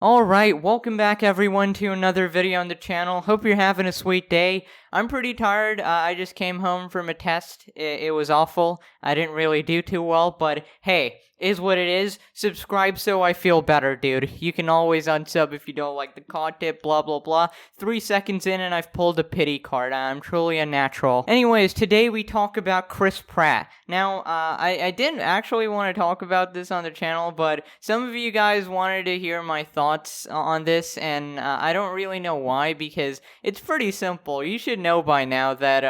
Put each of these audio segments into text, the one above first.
Alright, welcome back everyone to another video on the channel. Hope you're having a sweet day. I'm pretty tired. I just came home from a test. It was awful. I didn't really do too well, but hey, is what it is. Subscribe so I feel better, dude. You can always unsub if you don't like the content, blah blah blah. 3 seconds in and I've pulled a pity card. I'm truly a natural. Anyways, today we talk about Chris Pratt. Now, I didn't actually want to talk about this on the channel, but some of you guys wanted to hear my thoughts on this, and I don't really know why, because it's pretty simple. You should know by now that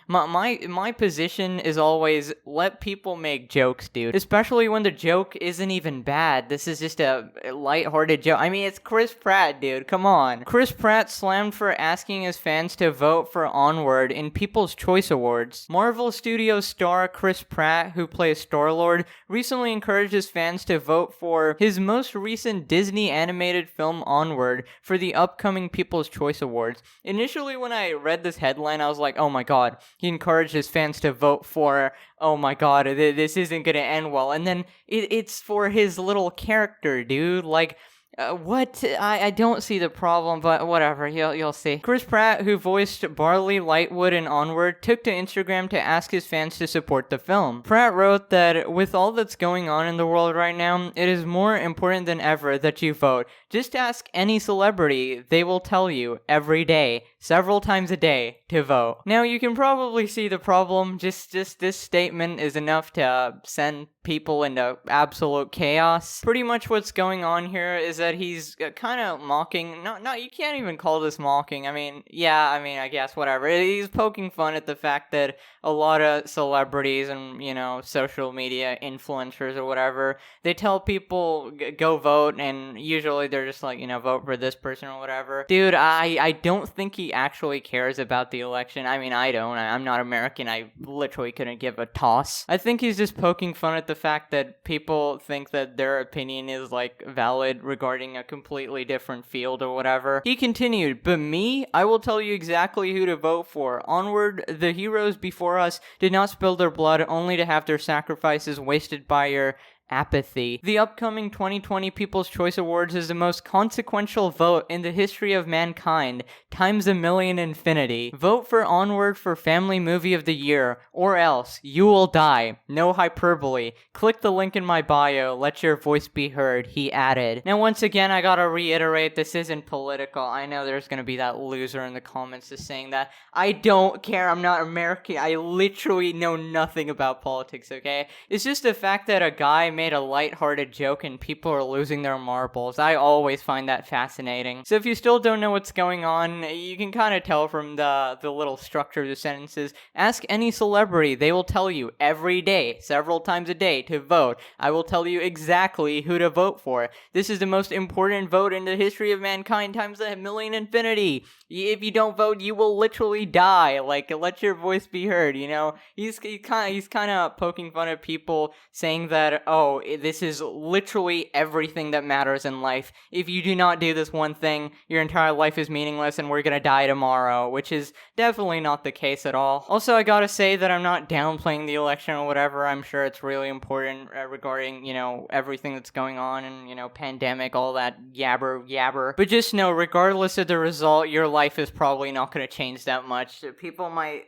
my position is always let people make jokes, dude. Especially when the joke isn't even bad. This is just a lighthearted joke. I mean, it's Chris Pratt, dude. Come on. Chris Pratt slammed for asking his fans to vote for Onward in People's Choice Awards. Marvel Studios star Chris Pratt, who plays Star-Lord, recently encouraged his fans to vote for his most recent Disney animated film Onward for the upcoming People's Choice Awards. Initially, when I read this headline, I was like, oh my god. He encouraged his fans to vote for, oh my god, this isn't gonna end well. And then it's for his little character, dude. Like, what? I don't see the problem, but whatever, you'll see. Chris Pratt, who voiced Barley Lightwood in Onward, took to Instagram to ask his fans to support the film. Pratt wrote that, with all that's going on in the world right now, it is more important than ever that you vote. Just ask any celebrity, they will tell you, every day, several times a day, to vote. Now, you can probably see the problem. Just this statement is enough to send people into absolute chaos. Pretty much what's going on here is that he's kind of mocking, not you can't even call this mocking. I mean, yeah, I guess whatever. He's poking fun at the fact that a lot of celebrities and, social media influencers or whatever, they tell people go vote, and usually they're just like, vote for this person or whatever. Dude, I don't think he actually cares about the election. I mean, I don't. I'm not American. I literally couldn't give a toss. I think he's just poking fun at the fact that people think that their opinion is like valid regarding a completely different field or whatever. He continued, but me, I will tell you exactly who to vote for. Onward, the heroes before us did not spill their blood only to have their sacrifices wasted by your apathy. The upcoming 2020 People's Choice Awards is the most consequential vote in the history of mankind, times a million infinity. Vote for Onward for Family Movie of the Year, or else you will die. No hyperbole. Click the link in my bio, let your voice be heard, he added. Now once again, I gotta reiterate, this isn't political. I know there's gonna be that loser in the comments just saying that. I don't care, I'm not American. I literally know nothing about politics, okay? It's just the fact that a guy made a lighthearted joke and people are losing their marbles. I always find that fascinating. So if you still don't know what's going on, you can kind of tell from the little structure of the sentences. Ask any celebrity, they will tell you every day, several times a day, to vote. I will tell you exactly who to vote for. This is the most important vote in the history of mankind times a million infinity. If you don't vote, you will literally die. Like, let your voice be heard, He's kind of poking fun at people, saying that, oh, this is literally everything that matters in life. If you do not do this one thing, your entire life is meaningless and we're gonna die tomorrow, which is definitely not the case at all. Also, I gotta say that I'm not downplaying the election or whatever. I'm sure it's really important regarding, everything that's going on and, pandemic, all that yabber. But just know, regardless of the result, your life is probably not gonna change that much. People might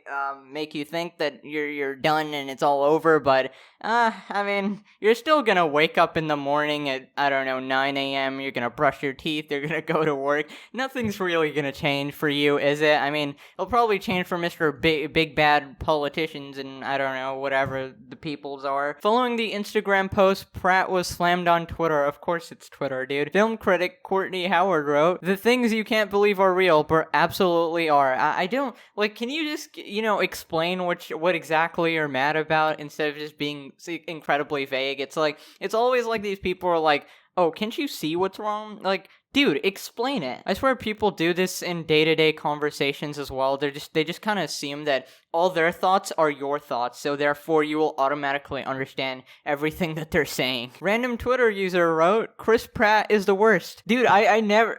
make you think that you're done and it's all over, but you're still gonna wake up in the morning at, 9 a.m., you're gonna brush your teeth, you're gonna go to work. Nothing's really gonna change for you, is it? It'll probably change for Mr. Big Bad politicians and, whatever the peoples are. Following the Instagram post, Pratt was slammed on Twitter. Of course it's Twitter, dude. Film critic Courtney Howard wrote, "The things you can't believe are real, but absolutely are." I don't, can you just, explain what exactly you're mad about instead of just being incredibly vague? It's always like these people are like, oh, can't you see what's wrong? Like, Dude, explain it. I swear people do this in day-to-day conversations as well. They just kind of assume that all their thoughts are your thoughts, so therefore you will automatically understand everything that they're saying. Random Twitter user wrote, Chris Pratt is the worst. Dude, I never,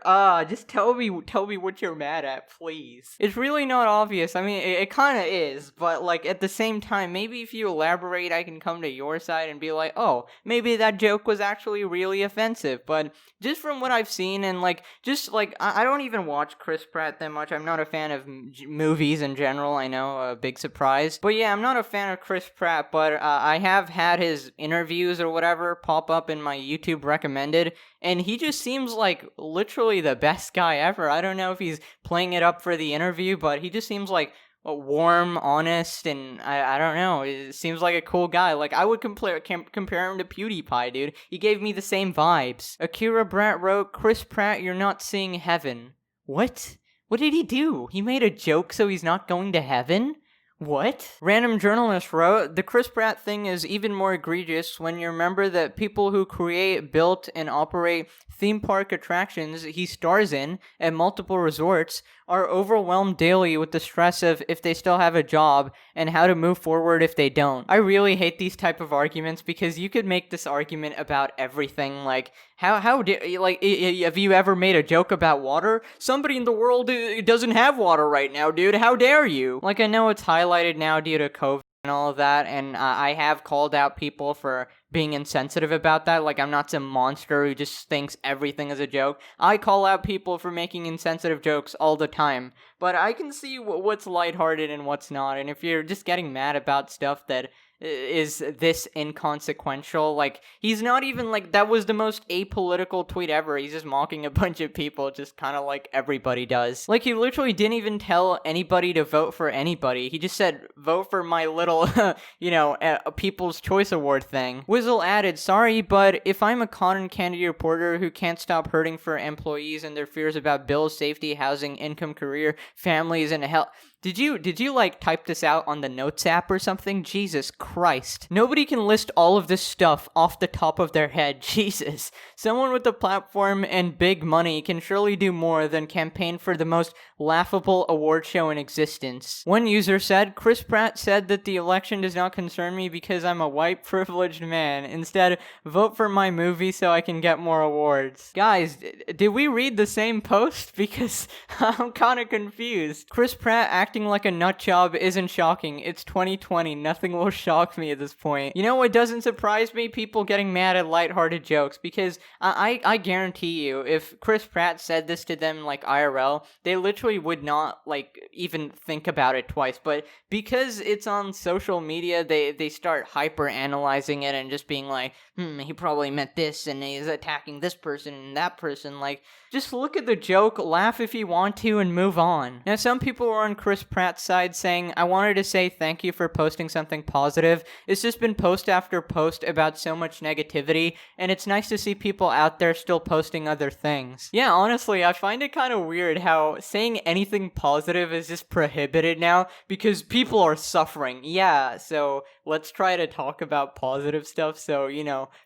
just tell me what you're mad at, please. It's really not obvious. I mean, it kind of is, but like at the same time, maybe if you elaborate, I can come to your side and be like, oh, maybe that joke was actually really offensive, but just from what I've seen and like, just like, I don't even watch Chris Pratt that much. I'm not a fan of movies in general, I know, big surprise. But yeah, I'm not a fan of Chris Pratt, but I have had his interviews or whatever pop up in my YouTube recommended, and he just seems like literally the best guy ever. I don't know if he's playing it up for the interview, but he just seems like warm, honest, and I don't know. It seems like a cool guy. Like, I would compare him to PewDiePie, dude. He gave me the same vibes. Akira Brat wrote, Chris Pratt, you're not seeing heaven. What? What did he do? He made a joke so he's not going to heaven? What? Random journalist wrote, the Chris Pratt thing is even more egregious when you remember that people who create, built, and operate theme park attractions he stars in at multiple resorts are overwhelmed daily with the stress of if they still have a job and how to move forward if they don't. I really hate these type of arguments because you could make this argument about everything. Like, have you ever made a joke about water? Somebody in the world doesn't have water right now, dude. How dare you? Like, I know it's highlighted now due to COVID and all of that, and I have called out people for being insensitive about that. Like, I'm not some monster who just thinks everything is a joke. I call out people for making insensitive jokes all the time, but I can see what's lighthearted and what's not, and if you're just getting mad about stuff that is this inconsequential, like, he's not even, like, that was the most apolitical tweet ever. He's just mocking a bunch of people, just kind of like everybody does. Like, he literally didn't even tell anybody to vote for anybody. He just said, vote for my little, a People's Choice Award thing. Wizzle added, sorry, but if I'm a cotton candy reporter who can't stop hurting for employees and their fears about bills, safety, housing, income, career, families, and health. Did you like type this out on the Notes app or something? Jesus Christ. Nobody can list all of this stuff off the top of their head. Jesus. Someone with a platform and big money can surely do more than campaign for the most laughable award show in existence. One user said, Chris Pratt said that the election does not concern me because I'm a white privileged man. Instead, vote for my movie so I can get more awards. Guys, did we read the same post? Because I'm kind of confused. Chris Pratt acting like a nutjob isn't shocking. It's 2020. Nothing will shock me at this point. You know what doesn't surprise me? People getting mad at lighthearted jokes, because I guarantee you, if Chris Pratt said this to them like IRL, they literally would not like even think about it twice. But because it's on social media, they start hyper analyzing it and just being like, he probably meant this and he's attacking this person and that person. Like, just look at the joke, laugh if you want to, and move on. Now, some people were on Chris Pratt's side saying, I wanted to say thank you for posting something positive. It's just been post after post about so much negativity, and it's nice to see people out there still posting other things. Yeah, honestly, I find it kind of weird how saying anything positive is just prohibited now because people are suffering. Yeah, so let's try to talk about positive stuff so,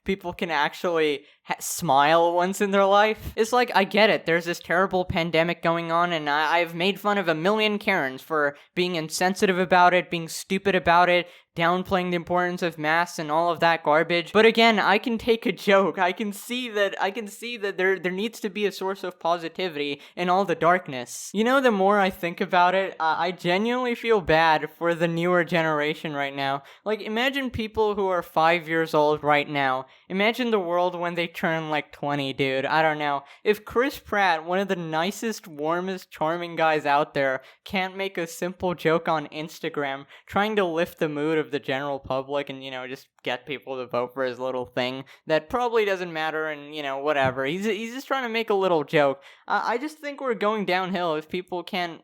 people can actually smile once in their life. It's like, I get it, there's this terrible pandemic going on, and I've made fun of a million Karens for being insensitive about it, being stupid about it, downplaying the importance of masks and all of that garbage. But again, I can take a joke. I can see that there needs to be a source of positivity in all the darkness. The more I think about it, I genuinely feel bad for the newer generation right now. Like, imagine people who are 5 years old right now. Imagine the world when they turn like 20, dude. I don't know. If Chris Pratt, one of the nicest, warmest, charming guys out there, can't make a simple joke on Instagram trying to lift the mood of the general public and, just get people to vote for his little thing that probably doesn't matter and, whatever. He's just trying to make a little joke. I just think we're going downhill if people can't,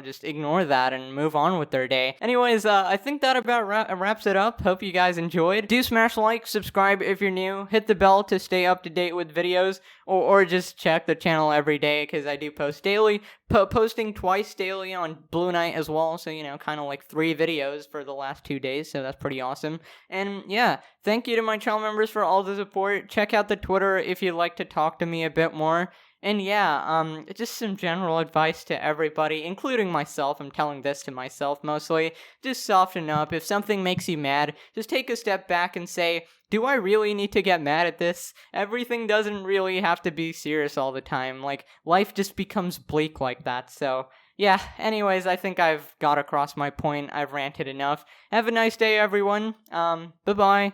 just ignore that and move on with their day. Anyways, I think that about wraps it up. Hope you guys enjoyed. Do smash like, subscribe if you're new, hit the bell to stay up to date with videos, or just check the channel every day because I do post daily, posting twice daily on Blue Night as well, so, kind of like 3 videos for the last 2 days, so that's pretty awesome. And yeah, thank you to my channel members for all the support. Check out the Twitter if you'd like to talk to me a bit more. And yeah, just some general advice to everybody, including myself. I'm telling this to myself mostly. Just soften up. If something makes you mad, just take a step back and say, do I really need to get mad at this? Everything doesn't really have to be serious all the time. Like, life just becomes bleak like that. So, yeah, anyways, I think I've got across my point. I've ranted enough. Have a nice day, everyone. Bye-bye.